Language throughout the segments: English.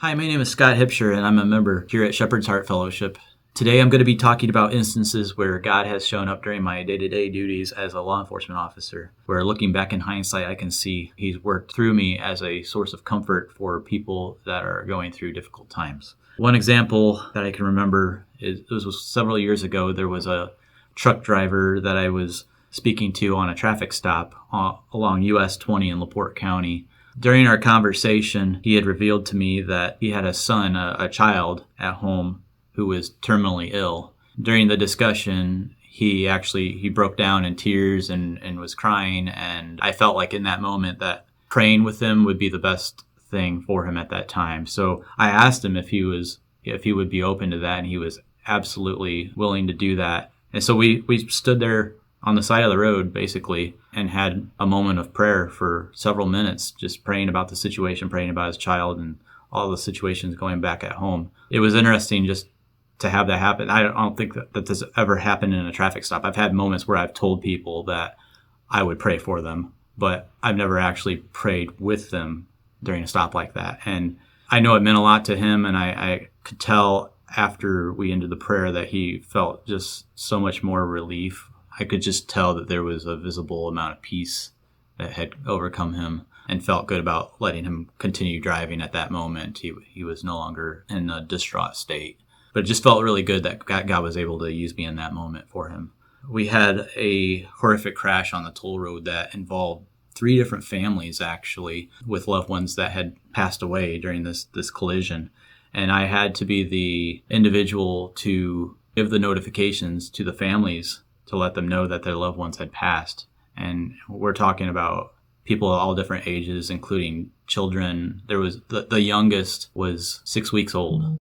Hi, my name is Scott Hipsher, and I'm a member here at Shepherd's Heart Fellowship. Today I'm going to be talking about instances where God has shown up during my day-to-day duties as a law enforcement officer, where looking back in hindsight, I can see He's worked through me as a source of comfort for people that are going through difficult times. One example that I can remember is it was several years ago. There was a truck driver that I was speaking to on a traffic stop along US 20 in LaPorte County. During our conversation, he had revealed to me that he had a son, a child at home who was terminally ill. During the discussion, he broke down in tears and was crying, and I felt like in that moment that praying with him would be the best thing for him at that time. So I asked him if he would be open to that, and he was absolutely willing to do that. And so we stood there on the side of the road, basically, and had a moment of prayer for several minutes, just praying about the situation, praying about his child and all the situations going back at home. It was interesting just to have that happen. I don't think that this ever happened in a traffic stop. I've had moments where I've told people that I would pray for them, but I've never actually prayed with them during a stop like that. And I know it meant a lot to him, and I could tell after we ended the prayer that he felt just so much more relief. I could just tell that there was a visible amount of peace that had overcome him, and felt good about letting him continue driving at that moment. He was no longer in a distraught state. But it just felt really good that God was able to use me in that moment for him. We had a horrific crash on the toll road that involved 3 different families, actually, with loved ones that had passed away during this collision. And I had to be the individual to give the notifications to the families to let them know that their loved ones had passed. And we're talking about people of all different ages, including children. There was the youngest was 6 weeks old.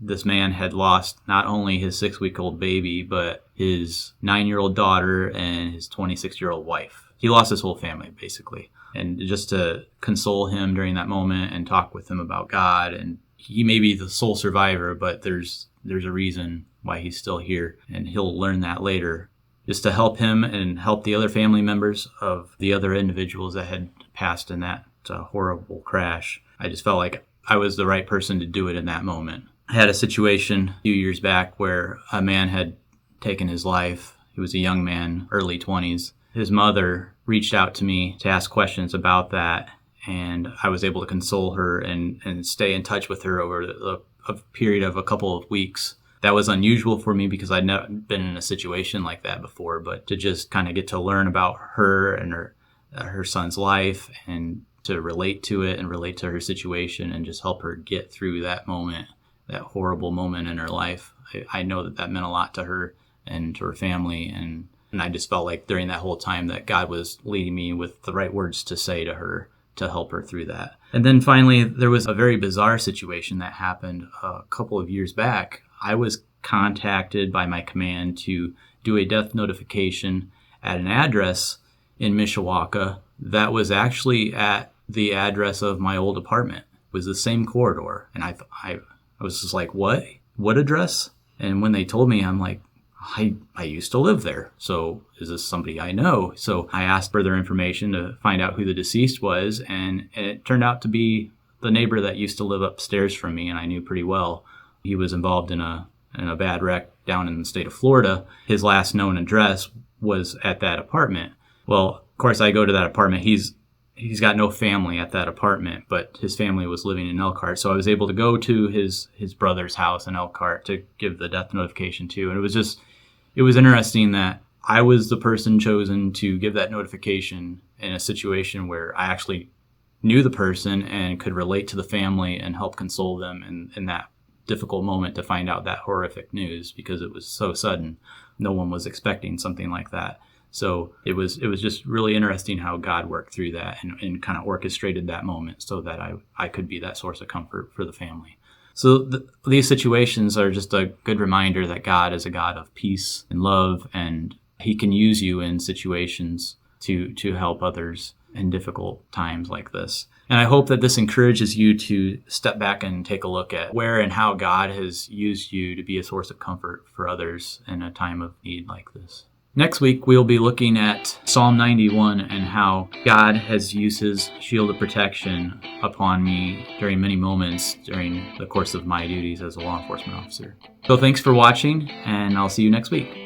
This man had lost not only his 6-week-old baby, but his 9-year-old daughter and his 26-year-old wife. He lost his whole family, basically. And just to console him during that moment and talk with him about God, and he may be the sole survivor, but there's a reason why he's still here, and he'll learn that later. Just to help him and help the other family members of the other individuals that had passed in that horrible crash. I just felt like I was the right person to do it in that moment. I had a situation a few years back where a man had taken his life. He was a young man, early 20s. His mother reached out to me to ask questions about that, and I was able to console her and stay in touch with her over a period of a couple of weeks. That was unusual for me because I'd never been in a situation like that before, but to just kind of get to learn about her and her son's life, and to relate to it and relate to her situation and just help her get through that moment, that horrible moment in her life. I know that meant a lot to her and to her family, and I just felt like during that whole time that God was leading me with the right words to say to her to help her through that. And then finally, there was a very bizarre situation that happened a couple of years back. I was contacted by my command to do a death notification at an address in Mishawaka that was actually at the address of my old apartment. It was the same corridor. And I was just like, what address? And when they told me, I'm like, I used to live there. So is this somebody I know? So I asked further information to find out who the deceased was. And it turned out to be the neighbor that used to live upstairs from me, and I knew pretty well. He was involved in a bad wreck down in the state of Florida. His last known address was at that apartment. Well, of course, I go to that apartment. He's got no family at that apartment, but his family was living in Elkhart. So I was able to go to his brother's house in Elkhart to give the death notification to. And it was interesting that I was the person chosen to give that notification in a situation where I actually knew the person and could relate to the family and help console them in that difficult moment to find out that horrific news, because it was so sudden. No one was expecting something like that. So it was just really interesting how God worked through that and kind of orchestrated that moment so that I could be that source of comfort for the family. So these situations are just a good reminder that God is a God of peace and love, and He can use you in situations to help others in difficult times like this. And I hope that this encourages you to step back and take a look at where and how God has used you to be a source of comfort for others in a time of need like this. Next week, we'll be looking at Psalm 91 and how God has used his shield of protection upon me during many moments during the course of my duties as a law enforcement officer. So thanks for watching, and I'll see you next week.